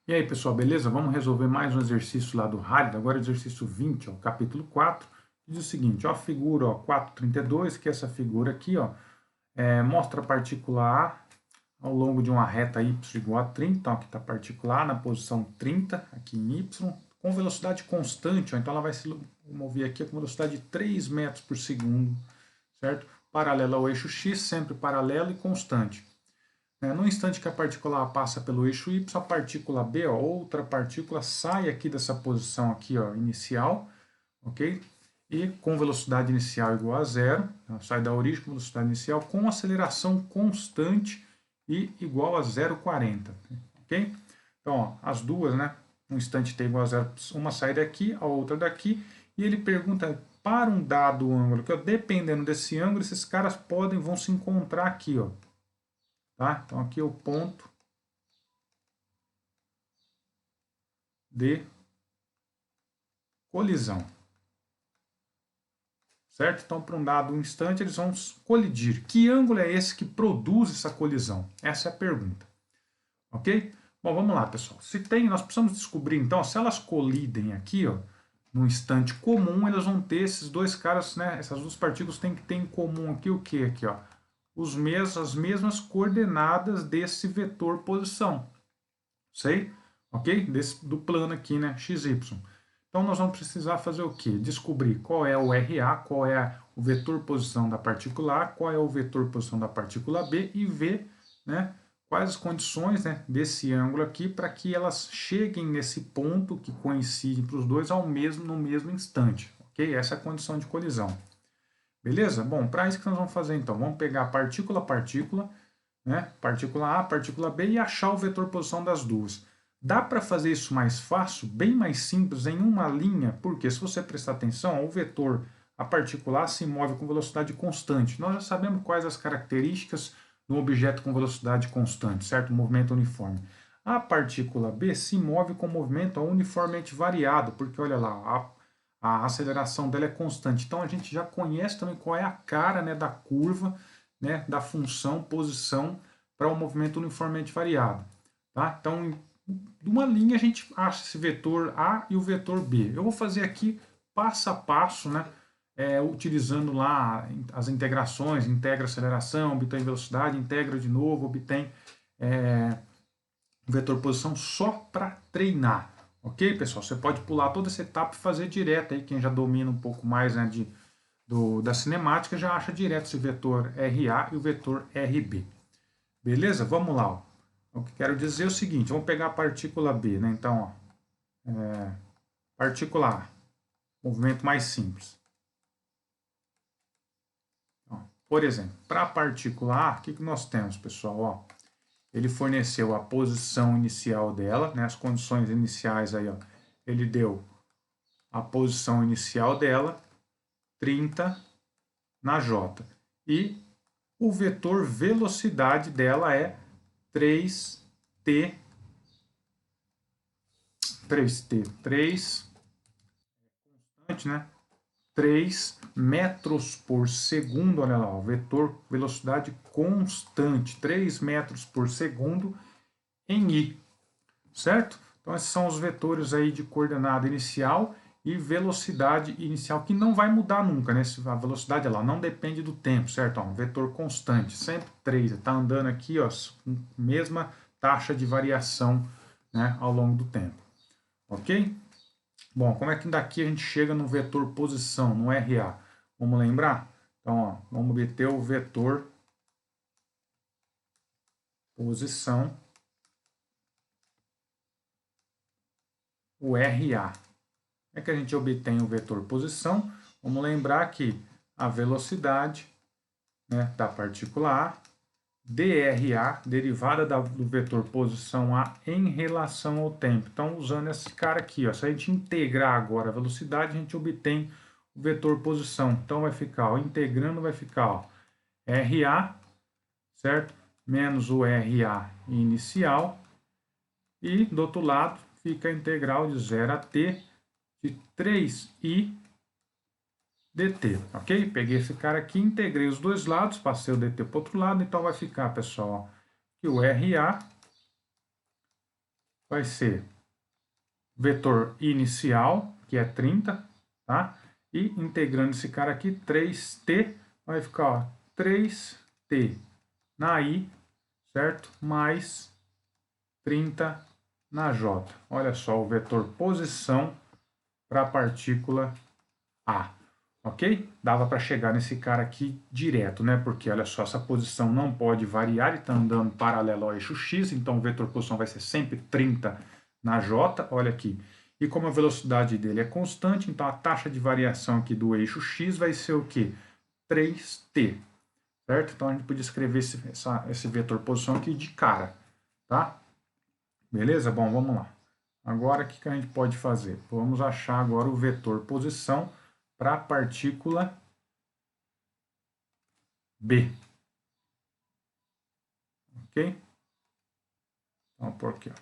E aí, pessoal, beleza? Vamos resolver mais um exercício lá do Halley, agora exercício 20, ó, capítulo 4. Diz o seguinte, ó, a figura ó, 432, que é essa figura aqui, ó, mostra a partícula A ao longo de uma reta y igual a 30, então aqui está a partícula A na posição 30, aqui em y, com velocidade constante, ó, então ela vai se mover aqui com velocidade de 3 metros por segundo, certo? Paralela ao eixo x, sempre paralelo e constante. No instante que a partícula A passa pelo eixo Y, a partícula B, ó, outra partícula, sai aqui dessa posição aqui, ó, inicial, ok? E com velocidade inicial igual a zero, ela sai da origem com velocidade inicial, com aceleração constante e igual a 0,40, ok? Então, ó, as duas, né? Um instante t igual a zero, uma sai daqui, a outra daqui, e ele pergunta para um dado ângulo, que ó, dependendo desse ângulo, esses caras vão se encontrar aqui, ó. Tá? Então aqui é o ponto de colisão. Certo? Então, para um dado instante, eles vão colidir. Que ângulo é esse que produz essa colisão? Essa é a pergunta. Ok? Bom, vamos lá, pessoal. Se tem, nós precisamos descobrir, então, se elas colidem aqui, ó, no instante comum, elas vão ter esses dois caras, né? Essas duas partículas têm que ter em comum aqui o que aqui, ó? As mesmas coordenadas desse vetor posição. Sei? Ok? Do plano aqui, né? XY. Então nós vamos precisar fazer o quê? Descobrir qual é o RA, qual é o vetor posição da partícula A, qual é o vetor posição da partícula B e ver, né, quais as condições, né, desse ângulo aqui para que elas cheguem nesse ponto que coincide para os dois no mesmo instante. Ok? Essa é a condição de colisão. Beleza? Bom, para isso que nós vamos fazer então? Vamos pegar partícula a partícula, né? Partícula A, partícula B e achar o vetor posição das duas. Dá para fazer isso mais fácil, bem mais simples, em uma linha, porque se você prestar atenção, o vetor, a partícula A se move com velocidade constante. Nós já sabemos quais as características de um objeto com velocidade constante, certo? Movimento uniforme. A partícula B se move com movimento uniformemente variado, porque olha lá, a aceleração dela é constante. Então a gente já conhece também qual é a cara, né, da curva, né, da função posição para o movimento uniformemente variado. Tá? Então, de uma linha a gente acha esse vetor A e o vetor B. Eu vou fazer aqui passo a passo, né, utilizando lá as integrações, integra aceleração, obtém velocidade, integra de novo, obtém o vetor posição só para treinar. Ok, pessoal? Você pode pular toda essa etapa e fazer direto aí, quem já domina um pouco mais, né, da cinemática já acha direto esse vetor RA e o vetor RB. Beleza? Vamos lá. Ó. O que quero dizer é o seguinte, vamos pegar a partícula B, né? Então, ó, partícula A, movimento mais simples. Ó, por exemplo, para a partícula A, o que nós temos, pessoal? Ó, ele forneceu a posição inicial dela, né, as condições iniciais aí, ó. Ele deu a posição inicial dela, 30 na J. E o vetor velocidade dela é 3t, constante, né? 3 metros por segundo, olha lá, ó, vetor velocidade constante, 3 metros por segundo em I, certo? Então esses são os vetores aí de coordenada inicial e velocidade inicial, que não vai mudar nunca, né? A velocidade ela não depende do tempo, certo? Ó, um vetor constante, sempre 3, está andando aqui, ó, com mesma taxa de variação, né, ao longo do tempo, ok? Bom, como é que daqui a gente chega no vetor posição, no RA? Vamos lembrar? Então, ó, vamos obter o vetor posição, o RA. Como é que a gente obtém o vetor posição? Vamos lembrar que a velocidade, né, da partícula A, dRA, derivada do vetor posição A em relação ao tempo. Então, usando esse cara aqui, ó, se a gente integrar agora a velocidade, a gente obtém o vetor posição. Então, vai ficar, ó, integrando, vai ficar ó, RA, certo? Menos o RA inicial. E, do outro lado, fica a integral de 0 a t de 3i dt, ok? Peguei esse cara aqui, integrei os dois lados, passei o dt para o outro lado, então vai ficar, pessoal, que o RA vai ser vetor inicial, que é 30, tá? E integrando esse cara aqui, 3t, vai ficar ó, 3t na i, certo? Mais 30 na j. Olha só o vetor posição para a partícula A, ok? Dava para chegar nesse cara aqui direto, né? Porque olha só, essa posição não pode variar, ele está andando paralelo ao eixo x, então o vetor posição vai ser sempre 30 na j, olha aqui. E como a velocidade dele é constante, então a taxa de variação aqui do eixo x vai ser o quê? 3t, certo? Então a gente podia escrever esse vetor posição aqui de cara, tá? Beleza? Bom, vamos lá. Agora, o que a gente pode fazer? Vamos achar agora o vetor posição para a partícula B. Ok? Então, por aqui. Ó.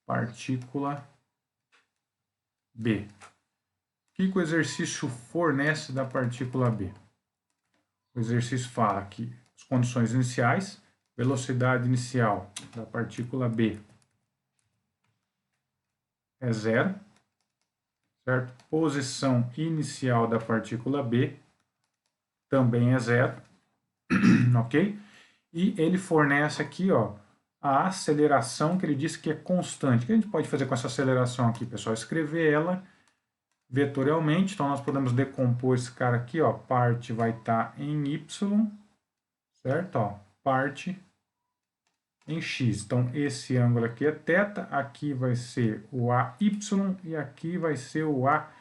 Partícula B. O que o exercício fornece da partícula B? O exercício fala que as condições iniciais, velocidade inicial da partícula B é 0, certo? Posição inicial da partícula B também é 0, ok? E ele fornece aqui, ó, a aceleração que ele disse que é constante. O que a gente pode fazer com essa aceleração aqui, pessoal? Escrever ela vetorialmente. Então, nós podemos decompor esse cara aqui, ó. Parte vai estar em y, certo? Ó, parte em x. Então, esse ângulo aqui é θ, aqui vai ser o AY e aqui vai ser o AX,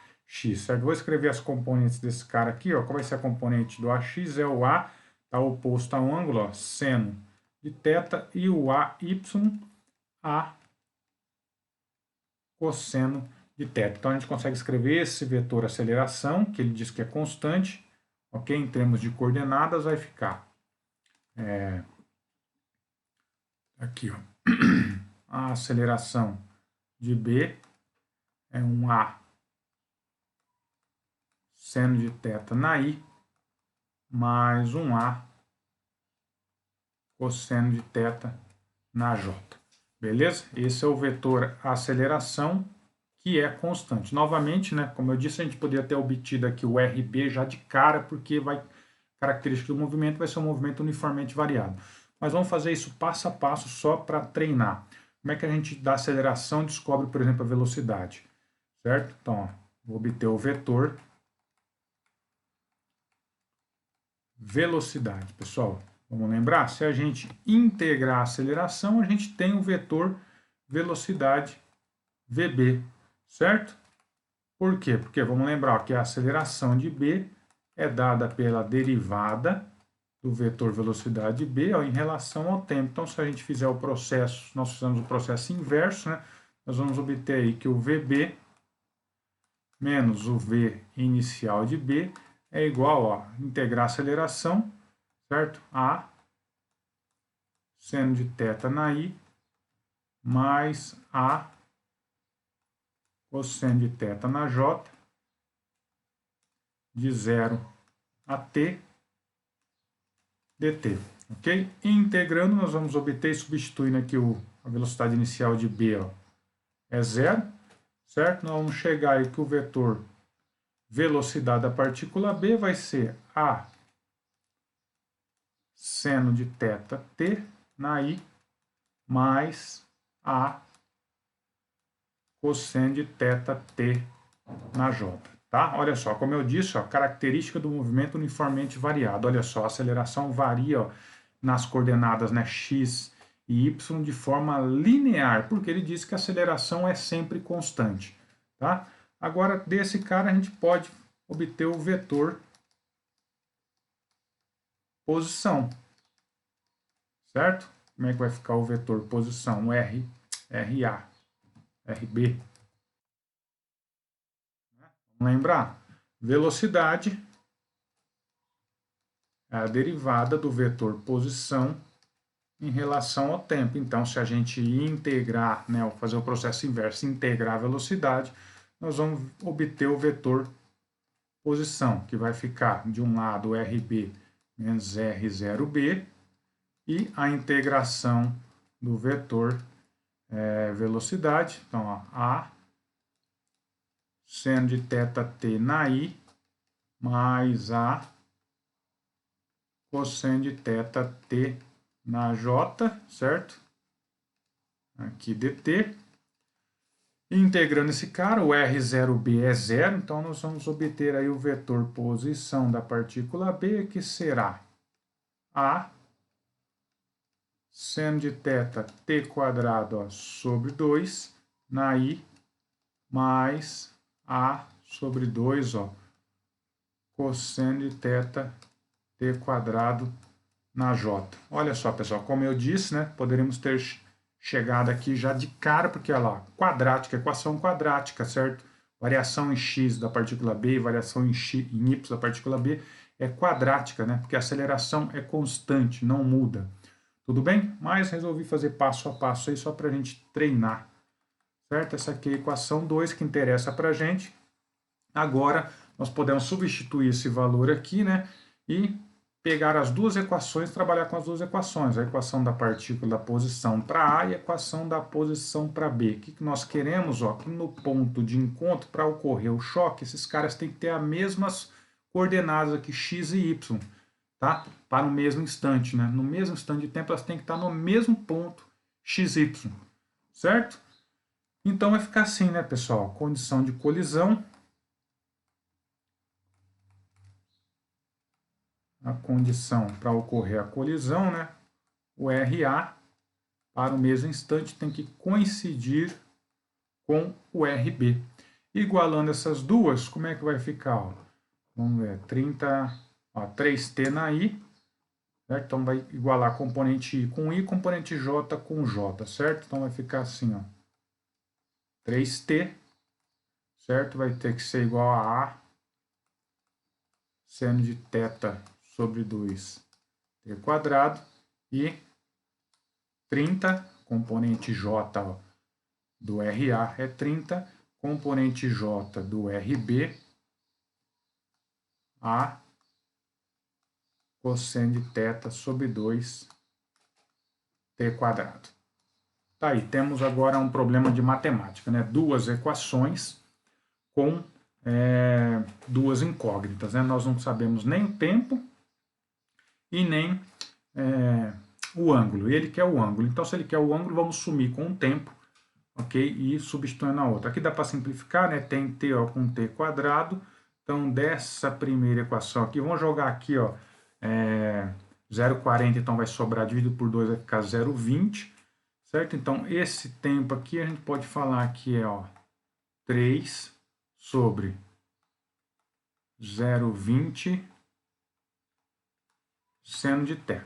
certo? Vou escrever as componentes desse cara aqui, ó. Qual vai ser a componente do AX? É o A, está oposto a um ângulo, ó, seno de θ, e o AY, a cosseno de θ. Então, a gente consegue escrever esse vetor aceleração, que ele diz que é constante, ok? Em termos de coordenadas, vai ficar aqui, ó. A aceleração de B é um A seno de θ na I, mais um A cosseno de θ na J. Beleza? Esse é o vetor aceleração, que é constante. Novamente, né, como eu disse, a gente poderia ter obtido aqui o RB já de cara, porque característica do movimento vai ser um movimento uniformemente variado. Mas vamos fazer isso passo a passo só para treinar. Como é que a gente dá aceleração e descobre, por exemplo, a velocidade? Certo? Então, ó, vou obter o vetor velocidade. Pessoal, vamos lembrar? Se a gente integrar a aceleração, a gente tem o vetor velocidade VB, certo? Por quê? Porque vamos lembrar que a aceleração de B é dada pela derivada do vetor velocidade B ó, em relação ao tempo. Então, se a gente fizer o processo, nós fizemos o processo inverso, né? Nós vamos obter aí que o VB menos o V inicial de B é igual a integrar a aceleração, certo? A seno de θ na I mais A cosseno de θ na J de 0 a T dt, ok? Integrando, nós vamos obter, substituindo aqui a velocidade inicial de B, ó, é 0, certo? Nós vamos chegar aí que o vetor velocidade da partícula B vai ser A seno de θ t na I mais A cosseno de θ t na J. Tá? Olha só, como eu disse, ó, característica do movimento uniformemente variado. Olha só, a aceleração varia ó, nas coordenadas né, x e y de forma linear, porque ele diz que a aceleração é sempre constante. Tá? Agora, desse cara, a gente pode obter o vetor posição. Certo? Como é que vai ficar o vetor posição? RA, RB. Vamos lembrar? Velocidade é a derivada do vetor posição em relação ao tempo. Então, se a gente integrar, né, fazer o processo inverso, integrar a velocidade, nós vamos obter o vetor posição, que vai ficar de um lado RB menos R0B, e a integração do vetor velocidade. Então, ó, A seno de θt na I mais A cosseno de θt na J, certo? Aqui dt. Integrando esse cara, o R0b é zero, então nós vamos obter aí o vetor posição da partícula B, que será A seno de θt quadrado, ó, sobre 2 na I mais A sobre 2, ó, cosseno de θt quadrado na J. Olha só, pessoal, como eu disse, né, poderíamos ter chegado aqui já de cara, porque olha lá, quadrática, equação quadrática, certo? Variação em x da partícula B e variação em y da partícula B é quadrática, né? Porque a aceleração é constante, não muda. Tudo bem? Mas resolvi fazer passo a passo aí só para a gente treinar, certo? Essa aqui é a equação 2 que interessa para a gente. Agora, nós podemos substituir esse valor aqui, né? E pegar as duas equações, trabalhar com as duas equações, a equação da partícula da posição para A e a equação da posição para B. O que nós queremos? Ó, que no ponto de encontro, para ocorrer o choque, esses caras têm que ter as mesmas coordenadas aqui, x e y, tá? Para o mesmo instante, né? No mesmo instante de tempo, elas têm que estar no mesmo ponto x, y, certo? Então vai ficar assim, né, pessoal? Condição de colisão. A condição para ocorrer a colisão, né? O RA para o mesmo instante tem que coincidir com o RB. Igualando essas duas, como é que vai ficar? Ó? Vamos ver, 3T na I, certo? Então vai igualar componente I com I, componente J com J, certo? Então vai ficar assim, ó, 3T, certo? Vai ter que ser igual a A seno de θ sobre 2T quadrado e 30, componente J, ó, do RA é 30, componente J do RB, A cosseno de θ sobre 2T quadrado. Tá aí, temos agora um problema de matemática, né? Duas equações com duas incógnitas, né? Nós não sabemos nem o tempo e nem o ângulo. Ele quer o ângulo. Então, se ele quer o ângulo, vamos sumir com o tempo, ok? E substituindo a outra. Aqui dá para simplificar, né? Tem t ó, com t quadrado. Então, dessa primeira equação aqui, vamos jogar aqui, ó, 0,40, então vai sobrar, dividido por 2, vai ficar 0,20, certo? Então, esse tempo aqui a gente pode falar que é, ó, 3 sobre 0,20 seno de θ,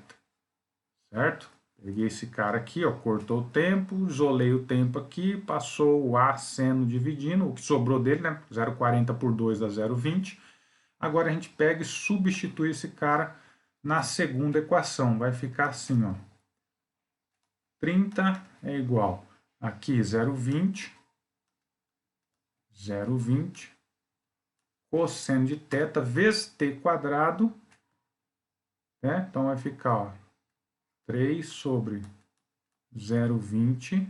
certo? Peguei esse cara aqui, ó, cortou o tempo, isolei o tempo aqui, passou o A seno dividindo, o que sobrou dele, né? 0,40 por 2 dá 0,20. Agora a gente pega e substitui esse cara na segunda equação. Vai ficar assim, ó. 30 é igual aqui 0,20, 0,20, cosseno de θ vezes t quadrado, né? Então vai ficar, ó, 3 sobre 0,20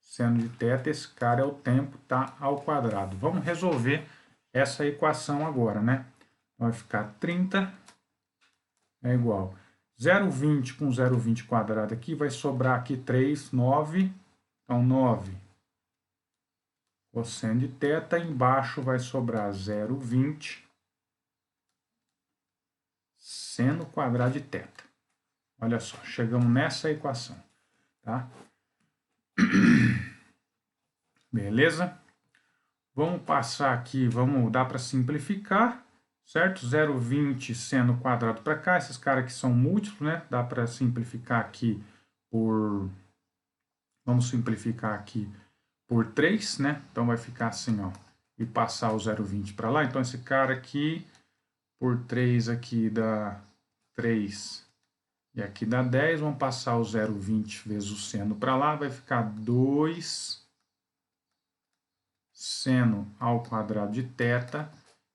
seno de θ, esse cara é o tempo, tá ao quadrado. Vamos resolver essa equação agora, né? Vai ficar 30 é igual 0,20 com 0,20 quadrado aqui, vai sobrar aqui 3, 9, então 9 cosseno de θ, embaixo vai sobrar 0,20 seno quadrado de θ. Olha só, chegamos nessa equação, tá? Beleza? Vamos passar aqui, vamos dar para simplificar, certo? 0,20 seno quadrado para cá, esses caras aqui são múltiplos, né? Dá para simplificar aqui por... Vamos simplificar aqui por 3, né? Então vai ficar assim, ó. E passar o 0,20 para lá. Então esse cara aqui, por 3 aqui dá 3 e aqui dá 10. Vamos passar o 0,20 vezes o seno para lá. Vai ficar 2 seno ao quadrado de θ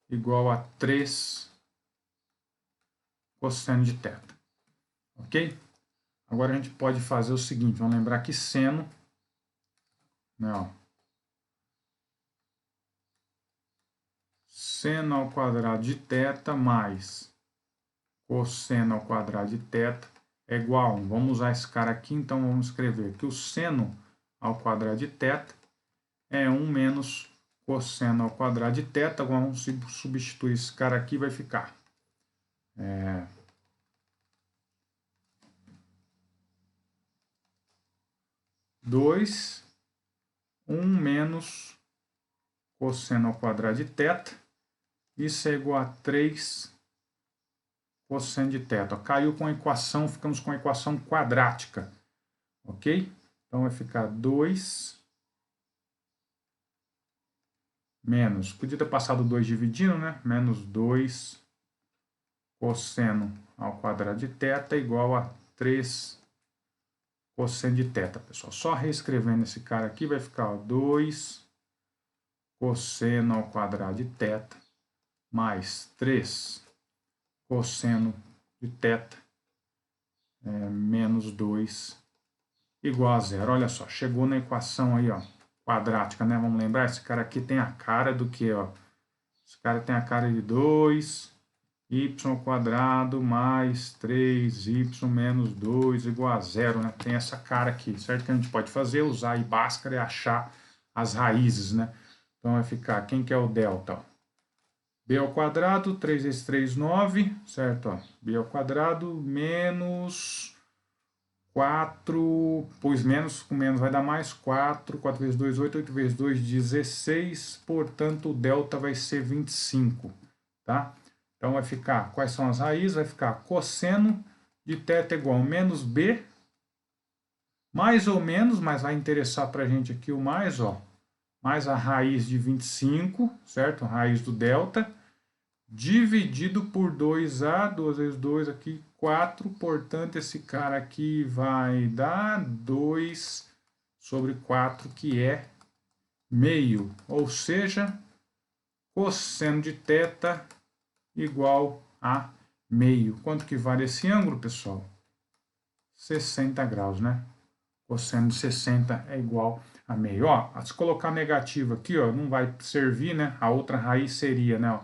igual a 3 cosseno de θ. Ok? Agora a gente pode fazer o seguinte, vamos lembrar que seno, né, ó, seno ao quadrado de θ mais cosseno ao quadrado de θ é igual a 1. Vamos usar esse cara aqui, então vamos escrever que o seno ao quadrado de θ é 1 menos cosseno ao quadrado de θ. Vamos substituir esse cara aqui, vai ficar 2, 1 menos cosseno ao quadrado de θ. Isso é igual a 3 cosseno de θ. Caiu com a equação, ficamos com a equação quadrática. Ok? Então vai ficar 2 menos, podia ter passado 2 dividindo, né? Menos 2 cosseno ao quadrado de θ igual a 3 cosseno de θ, pessoal. Só reescrevendo esse cara aqui vai ficar 2 cosseno ao quadrado de θ mais 3 cosseno de θ menos 2 igual a zero. Olha só, chegou na equação aí, ó, quadrática, né? Vamos lembrar, esse cara aqui tem a cara do que, ó? Esse cara tem a cara de 2y ao quadrado mais 3y menos 2 igual a zero, né? Tem essa cara aqui, certo? Que a gente pode fazer, usar aí Bhaskara e achar as raízes, né? Então vai ficar, quem que é o delta? Ó? B ao quadrado, 3 vezes 3, 9, certo? Ó, B ao quadrado menos 4, pois menos com menos vai dar mais 4, 4 vezes 2, 8, 8 vezes 2, 16, portanto o delta vai ser 25, tá? Então vai ficar, quais são as raízes? Vai ficar cosseno de θ igual a menos B, mais ou menos, mas vai interessar para a gente aqui o mais, ó, mais a raiz de 25, certo? A raiz do delta, dividido por 2a, 2 vezes 2 aqui, 4, portanto esse cara aqui vai dar 2 sobre 4, que é meio, ou seja, cosseno de θ igual a meio. Quanto que vale esse ângulo, pessoal? 60 graus, né? Cosseno de 60 é igual a meio. Ó, se colocar negativo aqui, ó, não vai servir, né? A outra raiz seria, né? Ó,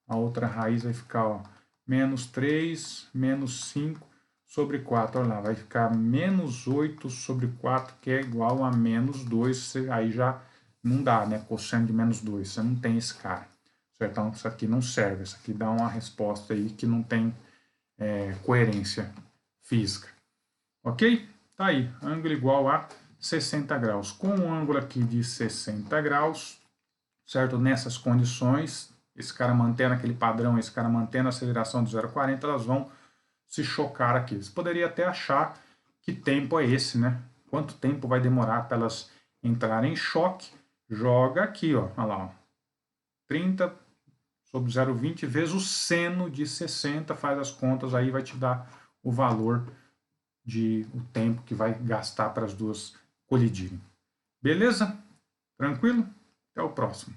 a outra raiz vai ficar, ó, menos 3, menos 5 sobre 4. Olha lá, vai ficar menos 8 sobre 4, que é igual a menos 2. Aí já não dá, né? Cosseno de menos 2. Você não tem esse cara. Certo? Então, isso aqui não serve. Isso aqui dá uma resposta aí que não tem coerência física. Ok? Tá aí, ângulo igual a 60 graus. Com um ângulo aqui de 60 graus, certo? Nessas condições, esse cara mantendo aquele padrão, esse cara mantendo a aceleração de 0,40, elas vão se chocar aqui. Você poderia até achar que tempo é esse, né? Quanto tempo vai demorar para elas entrarem em choque? Joga aqui, ó. Olha lá, ó. 30 sobre 0,20 vezes o seno de 60, faz as contas, aí vai te dar o valor de o tempo que vai gastar para as duas colidirem. Beleza? Tranquilo? Até o próximo.